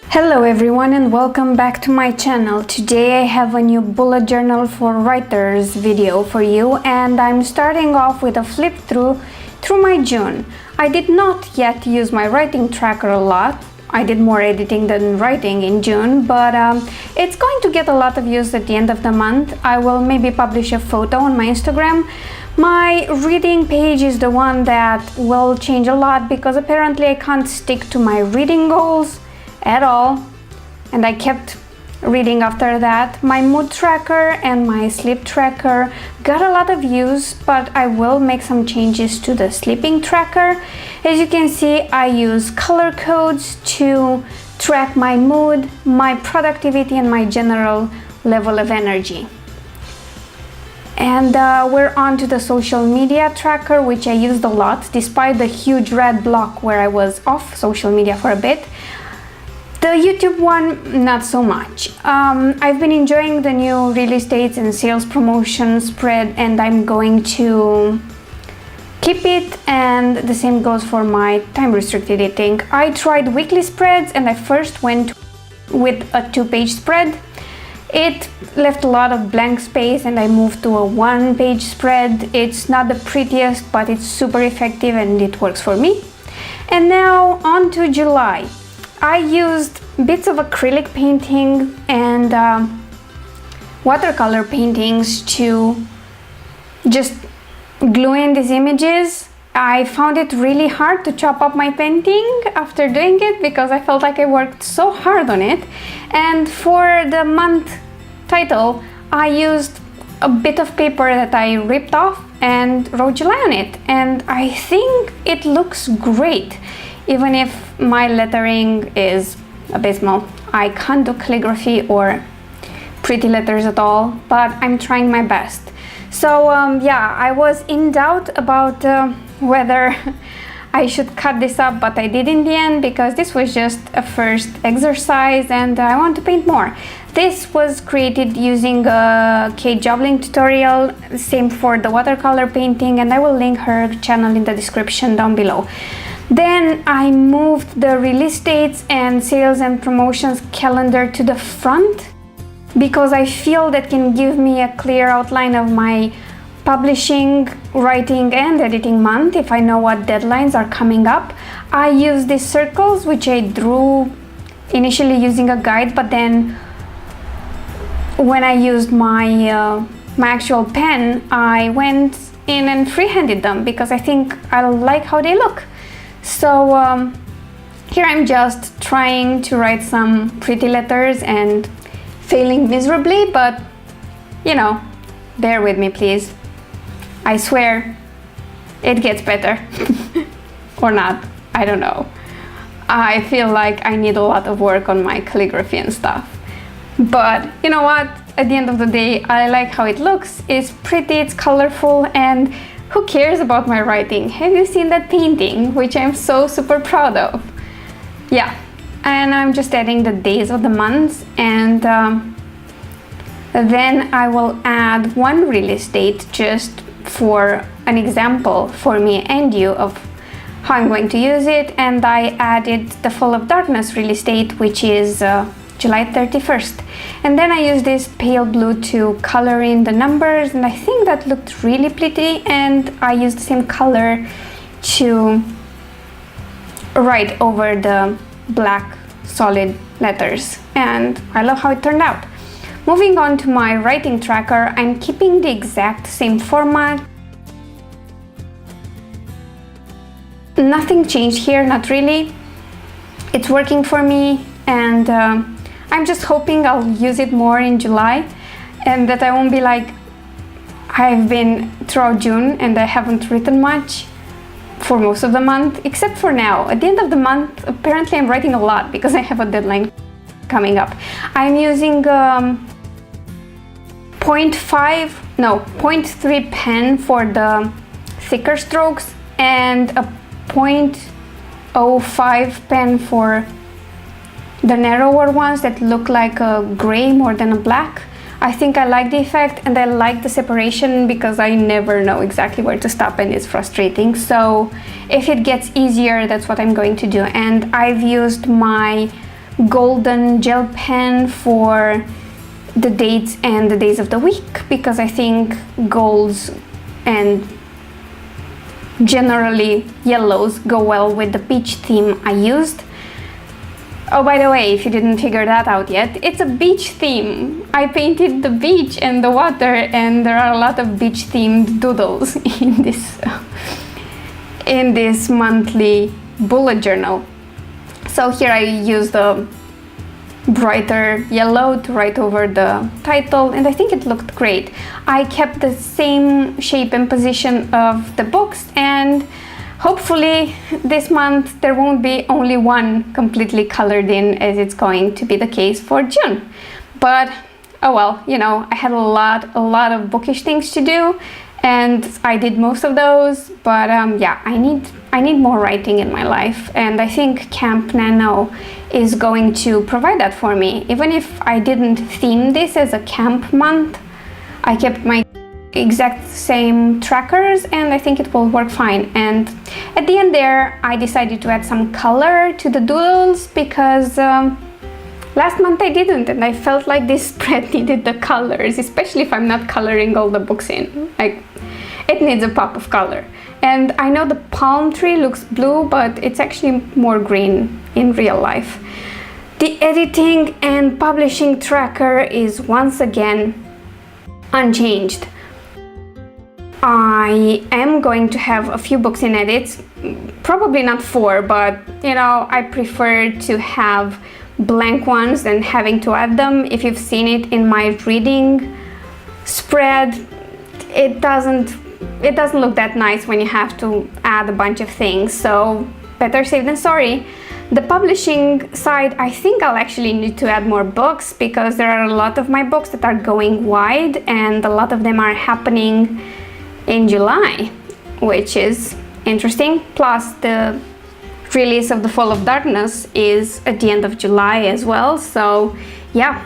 Hello everyone and welcome back to my channel. Today I have a new bullet journal for writers video for you, and I'm starting off with a flip through my June. I did not yet use my writing tracker a lot. I did more editing than writing in June, but it's going to get a lot of use at the end of the month. I will maybe publish a photo on my Instagram. My reading page is the one that will change a lot because apparently I can't stick to my reading goals at all, and I kept reading after that. My mood tracker and my sleep tracker got a lot of use, but I will make some changes to the sleeping tracker. As you can see, I use color codes to track my mood, my productivity, and my general level of energy. And we're on to the social media tracker, which I used a lot despite the huge red block where I was off social media for a bit. The YouTube one, not so much. I've been enjoying the new real estate and sales promotion spread, and I'm going to keep it, and the same goes for my time restricted eating. I tried weekly spreads, and I first went with a 2-page spread. It left a lot of blank space, and I moved to a 1-page spread. It's not the prettiest, but it's super effective and it works for me. And now on to July. I used bits of acrylic painting and watercolor paintings to just glue in these images. I found it really hard to chop up my painting after doing it because I felt like I worked so hard on it. And for the month title, I used a bit of paper that I ripped off and wrote July on it, and I think it looks great. Even if my lettering is abysmal. I can't do calligraphy or pretty letters at all, but I'm trying my best. So yeah, I was in doubt about whether I should cut this up, but I did in the end because this was just a first exercise and I want to paint more. This was created using a Jobling tutorial, same for the watercolor painting, and I will link her channel in the description down below. Then I moved the release dates and sales and promotions calendar to the front because I feel that can give me a clear outline of my publishing, writing, and editing month if I know what deadlines are coming up. I use these circles, which I drew initially using a guide, but then when I used my actual pen, I went in and freehanded them because I think I like how they look. So here I'm just trying to write some pretty letters and failing miserably, but you know, bear with me please. I swear it gets better. Or not, I don't know. I feel like I need a lot of work on my calligraphy and stuff. But you know what? At the end of the day, I like how it looks. It's pretty, it's colorful, and who cares about my writing? Have you seen that painting, which I'm so super proud of? Yeah, and I'm just adding the days of the months, and then I will add one release date just for an example for me and you of how I'm going to use it. And I added the Fall of Darkness release date, which is July 31st. And then I used this pale blue to color in the numbers, and I think that looked really pretty, and I used the same color to write over the black solid letters, and I love how it turned out. Moving on to my writing tracker, I'm keeping the exact same format. Nothing changed here, not really. It's working for me, and I'm just hoping I'll use it more in July and that I won't be like I've been throughout June and I haven't written much for most of the month, except for now. At the end of the month, apparently I'm writing a lot because I have a deadline coming up. I'm using 0.3 pen for the thicker strokes and a 0.05 pen for the narrower ones that look like a gray more than a black. I think I like the effect, and I like the separation because I never know exactly where to stop and it's frustrating. So if it gets easier, that's what I'm going to do. And I've used my golden gel pen for the dates and the days of the week, because I think golds and generally yellows go well with the beach theme I used. Oh, by the way, if you didn't figure that out yet, it's a beach theme. I painted the beach and the water, and there are a lot of beach themed doodles in this monthly bullet journal. So here I used the brighter yellow to write over the title, and I think it looked great. I kept the same shape and position of the books, and hopefully this month there won't be only one completely colored in, as it's going to be the case for June. But oh well, you know, I had a lot of bookish things to do, and I did most of those. But yeah, I need more writing in my life, and I think Camp Nano is going to provide that for me. Even if I didn't theme this as a camp month, I kept my exact same trackers, and I think it will work fine. And at the end there, I decided to add some color to the doodles, because last month I didn't, and I felt like this spread needed the colors, especially if I'm not coloring all the books in. Like, it needs a pop of color. And I know the palm tree looks blue, but it's actually more green in real life. The editing and publishing tracker is once again unchanged. I am going to have a few books in edits, probably not 4, but you know, I prefer to have blank ones than having to add them. If you've seen it in my reading spread, it doesn't look that nice when you have to add a bunch of things, so better safe than sorry. The publishing side, I think I'll actually need to add more books, because there are a lot of my books that are going wide, and a lot of them are happening in July, which is interesting. Plus the release of The Fall of Darkness is at the end of July as well, so yeah,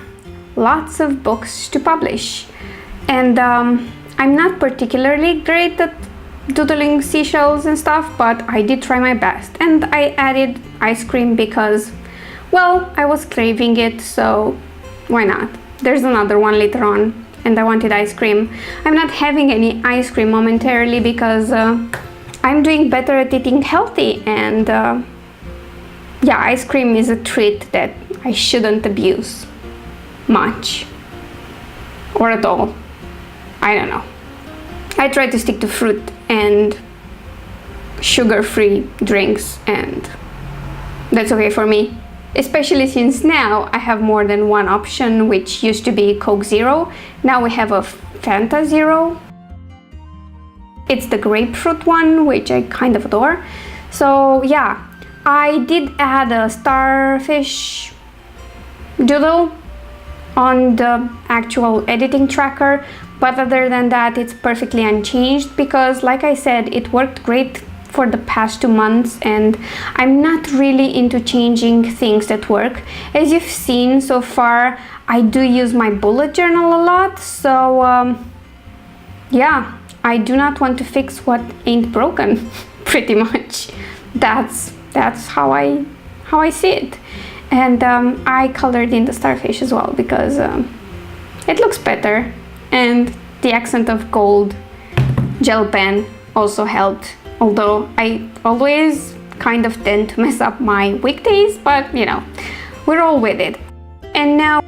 lots of books to publish. And I'm not particularly great at doodling seashells and stuff, but I did try my best. And I added ice cream because, well, I was craving it, so why not? There's another one later on, and I wanted ice cream. I'm not having any ice cream momentarily because I'm doing better at eating healthy, and yeah, ice cream is a treat that I shouldn't abuse much or at all. I don't know. I try to stick to fruit and sugar-free drinks, and that's okay for me. Especially since now I have more than one option, which used to be Coke Zero. Now we have a Fanta Zero. It's the grapefruit one, which I kind of adore. So yeah, I did add a starfish doodle on the actual editing tracker, but other than that it's perfectly unchanged, because like I said, it worked great for the past 2 months, and I'm not really into changing things that work. As you've seen so far, I do use my bullet journal a lot, so yeah, I do not want to fix what ain't broken. Pretty much that's how I see it. And I colored in the starfish as well, because it looks better, and the accent of gold gel pen also helped, although I always kind of tend to mess up my weekdays, but you know, we're all with it. And now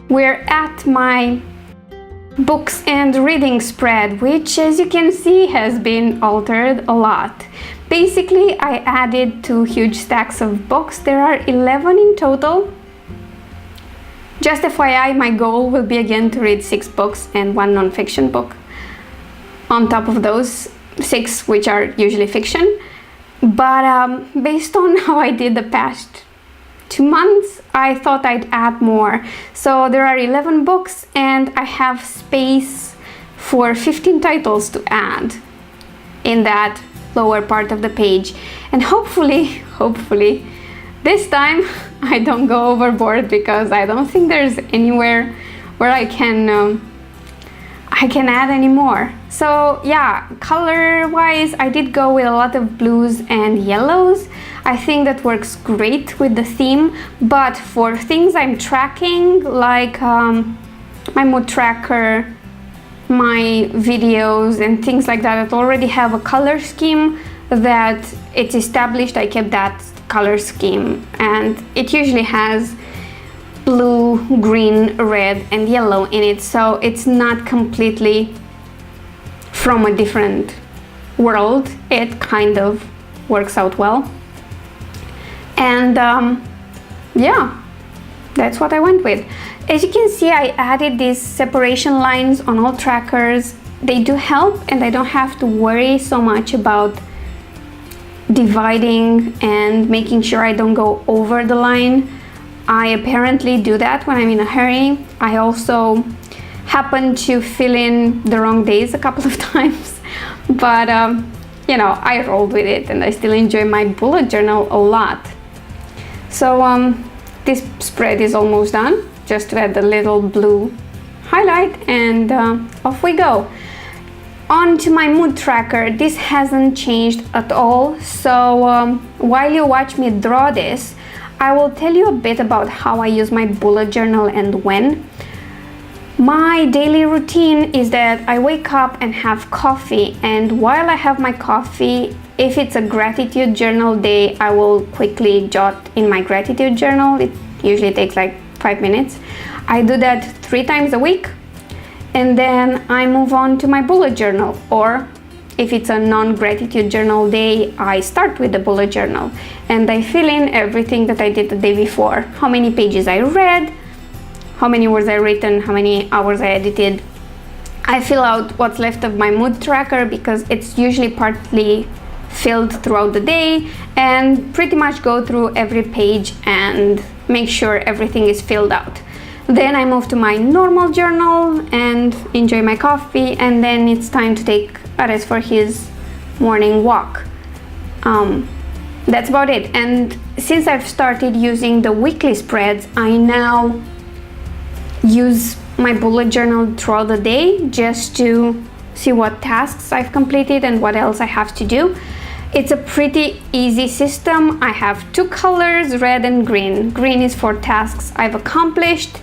we're at my books and reading spread, which, as you can see, has been altered a lot. Basically, I added 2 huge stacks of books. There are 11 in total. Just FYI, my goal will be again to read 6 books and 1 non-fiction book on top of those 6, which are usually fiction. But based on how I did the past 2 months, I thought I'd add more. So there are 11 books, and I have space for 15 titles to add in that lower part of the page. And hopefully this time I don't go overboard, because I don't think there's anywhere where I can add any more. So yeah, color wise I did go with a lot of blues and yellows. I think that works great with the theme, but for things I'm tracking, like my mood tracker, my videos and things like that already have a color scheme that it's established, I kept that color scheme, and it usually has blue, green, red and yellow in it, so it's not completely from a different world. It kind of works out well. And yeah, that's what I went with. As you can see, I added these separation lines on all trackers. They do help, and I don't have to worry so much about dividing and making sure I don't go over the line. I apparently do that when I'm in a hurry. I also happen to fill in the wrong days a couple of times, but you know, I rolled with it and I still enjoy my bullet journal a lot. So this spread is almost done. Just to add a little blue highlight, and off we go. On to my mood tracker. This hasn't changed at all, so while you watch me draw this, I will tell you a bit about how I use my bullet journal and when. My daily routine is that I wake up and have coffee, and while I have my coffee, if it's a gratitude journal day, I will quickly jot in my gratitude journal. It usually takes like 5 minutes. I do that 3 times a week, and then I move on to my bullet journal, or if it's a non-gratitude journal day, I start with the bullet journal and I fill in everything that I did the day before. How many pages I read, how many words I written, how many hours I edited. I fill out what's left of my mood tracker because it's usually partly filled throughout the day, and pretty much go through every page and make sure everything is filled out. Then I move to my normal journal and enjoy my coffee, and then it's time to take Ares for his morning walk. That's about it. And since I've started using the weekly spreads, I now use my bullet journal throughout the day just to see what tasks I've completed and what else I have to do. It's a pretty easy system. I have 2 colors, red and green. Green is for tasks I've accomplished,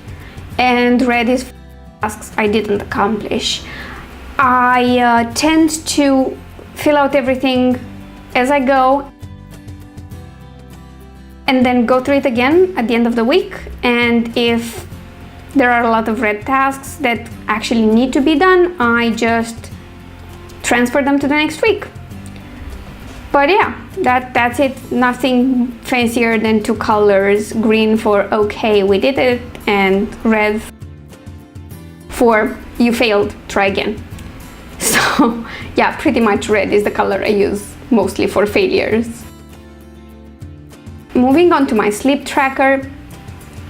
and red is for tasks I didn't accomplish. I tend to fill out everything as I go and then go through it again at the end of the week, and if there are a lot of red tasks that actually need to be done, I just transfer them to the next week. But yeah, that's it. Nothing fancier than 2 colors. Green for okay, we did it, and red for you failed, try again. So yeah, pretty much red is the color I use mostly for failures. Moving on to my sleep tracker,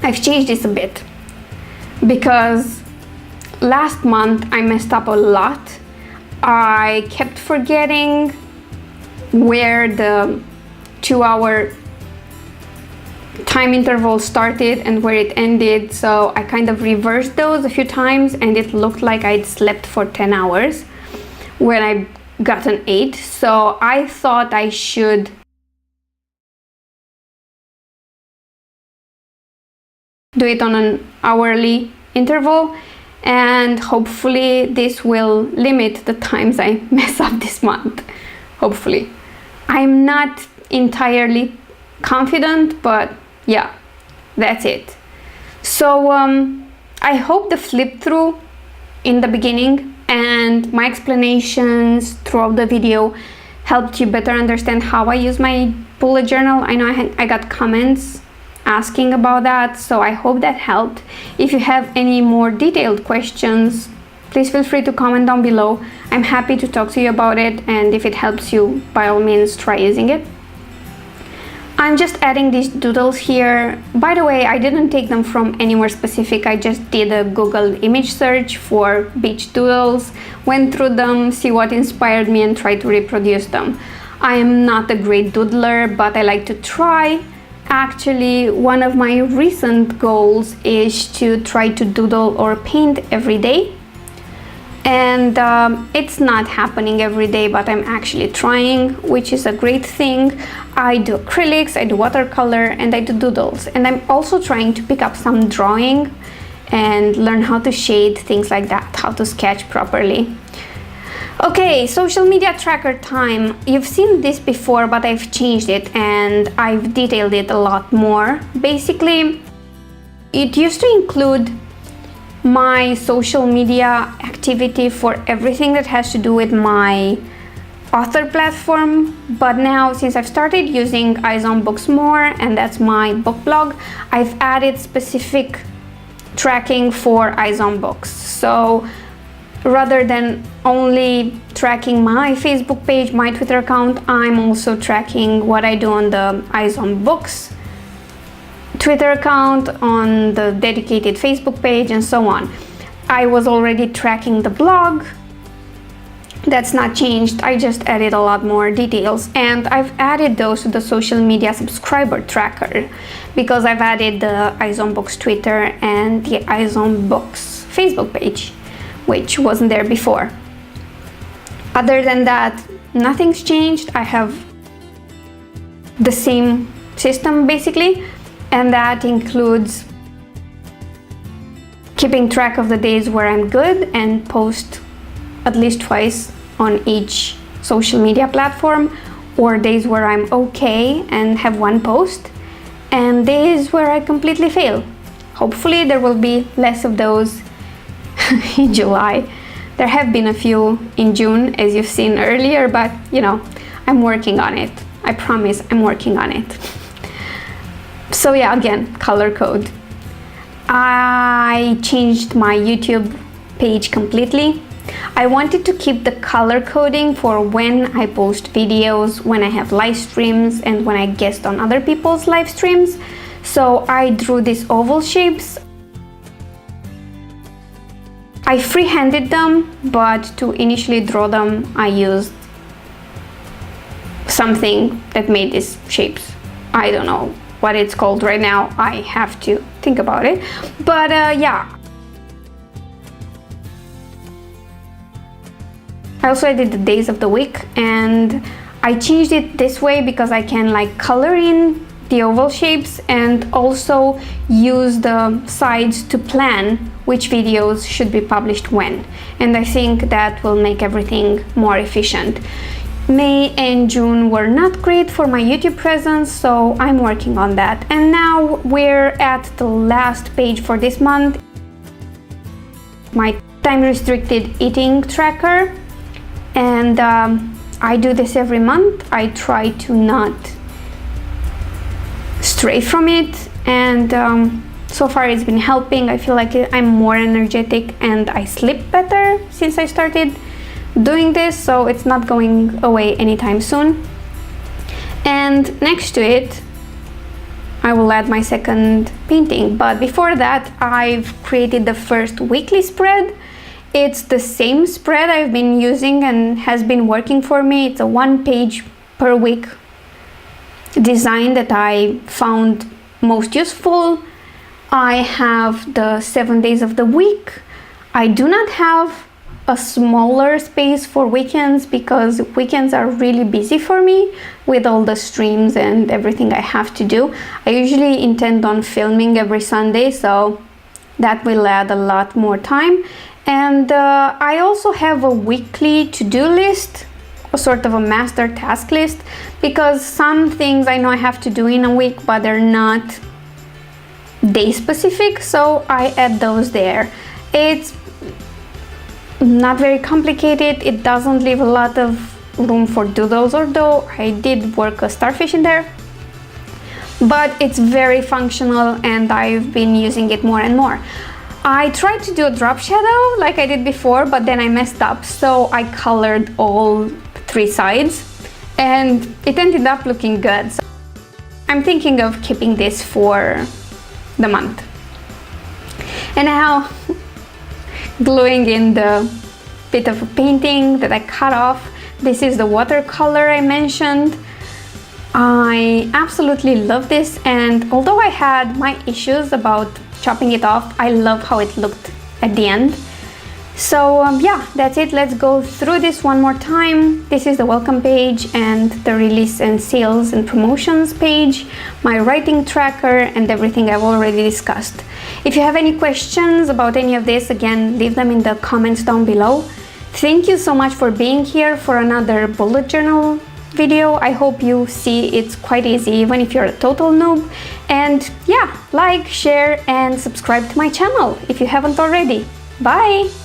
I've changed this a bit because last month I messed up a lot. I kept forgetting where the 2-hour time interval started and where it ended, so I kind of reversed those a few times, and it looked like I'd slept for 10 hours when I got an 8. So I thought I should do it on an hourly interval, and hopefully this will limit the times I mess up this month. Hopefully. I'm not entirely confident, but yeah, that's it. So I hope the flip through in the beginning and my explanations throughout the video helped you better understand how I use my bullet journal. I know I got comments asking about that, so I hope that helped. If you have any more detailed questions, please feel free to comment down below. I'm happy to talk to you about it, and if it helps you, by all means try using it. I'm just adding these doodles here. By the way, I didn't take them from anywhere specific. I just did a Google image search for beach doodles, went through them, see what inspired me, and tried to reproduce them. I am not a great doodler, but I like to try. Actually, one of my recent goals is to try to doodle or paint every day. And it's not happening every day, but I'm actually trying, which is a great thing. I do acrylics, I do watercolor, and I do doodles. And I'm also trying to pick up some drawing and learn how to shade, things like that, how to sketch properly. Okay, social media tracker time. You've seen this before, but I've changed it and I've detailed it a lot more. Basically, it used to include my social media activity for everything that has to do with my author platform, but now since I've started using Eyes on Books more, and that's my book blog, I've added specific tracking for Eyes on Books. So rather than only tracking my Facebook page, my Twitter account, I'm also tracking what I do on the Eyes on Books Twitter account, on the dedicated Facebook page, and so on. I was already tracking the blog. That's not changed. I just added a lot more details, and I've added those to the social media subscriber tracker because I've added the Eyes on Books Twitter and the Eyes on Books Facebook page, which wasn't there before. Other than that, nothing's changed. I have the same system basically, and that includes keeping track of the days where I'm good and post at least twice on each social media platform, or days where I'm okay and have one post, and days where I completely fail. Hopefully there will be less of those in July. There have been a few in June, as you've seen earlier, but you know, I'm working on it. I promise I'm working on it. So yeah, again, color code. I changed my YouTube page completely. I wanted to keep the color coding for when I post videos, when I have live streams, and when I guest on other people's live streams. So I drew these oval shapes. I freehanded them, but to initially draw them, I used something that made these shapes. I don't know what it's called right now. I have to think about it. But yeah. I also added the days of the week, and I changed it this way because I can like color in the oval shapes and also use the sides to plan which videos should be published when. And I think that will make everything more efficient. May and June were not great for my YouTube presence, so I'm working on that. And now we're at the last page for this month. My time-restricted eating tracker. And I do this every month. I try to not stray from it, and so far it's been helping. I feel like I'm more energetic and I sleep better since I started doing this, so it's not going away anytime soon. And next to it I will add my second painting, but before that I've created the first weekly spread. It's the same spread I've been using and has been working for me. It's a 1 page per week design that I found most useful. I have the 7 days of the week. I do not have a smaller space for weekends because weekends are really busy for me with all the streams and everything I have to do. I usually intend on filming every Sunday, so that will add a lot more time. And I also have a weekly to-do list, a sort of a master task list, because some things I know I have to do in a week, but they're not day specific, so I add those there. It's not very complicated. It doesn't leave a lot of room for doodles, although I did work a starfish in there. But it's very functional and I've been using it more and more. I tried to do a drop shadow like I did before, but then I messed up, so I colored all 3 sides and it ended up looking good. So I'm thinking of keeping this for the month. And now gluing in the bit of a painting that I cut off. This is the watercolor I mentioned. I absolutely love this, and although I had my issues about chopping it off, I love how it looked at the end. So yeah, that's it. Let's go through this one more time. This is the welcome page and the release and sales and promotions page, my writing tracker, and everything I've already discussed. If you have any questions about any of this, again, leave them in the comments down below. Thank you so much for being here for another bullet journal video. I hope you see it's quite easy even if you're a total noob. And yeah, like, share, and subscribe to my channel if you haven't already. Bye!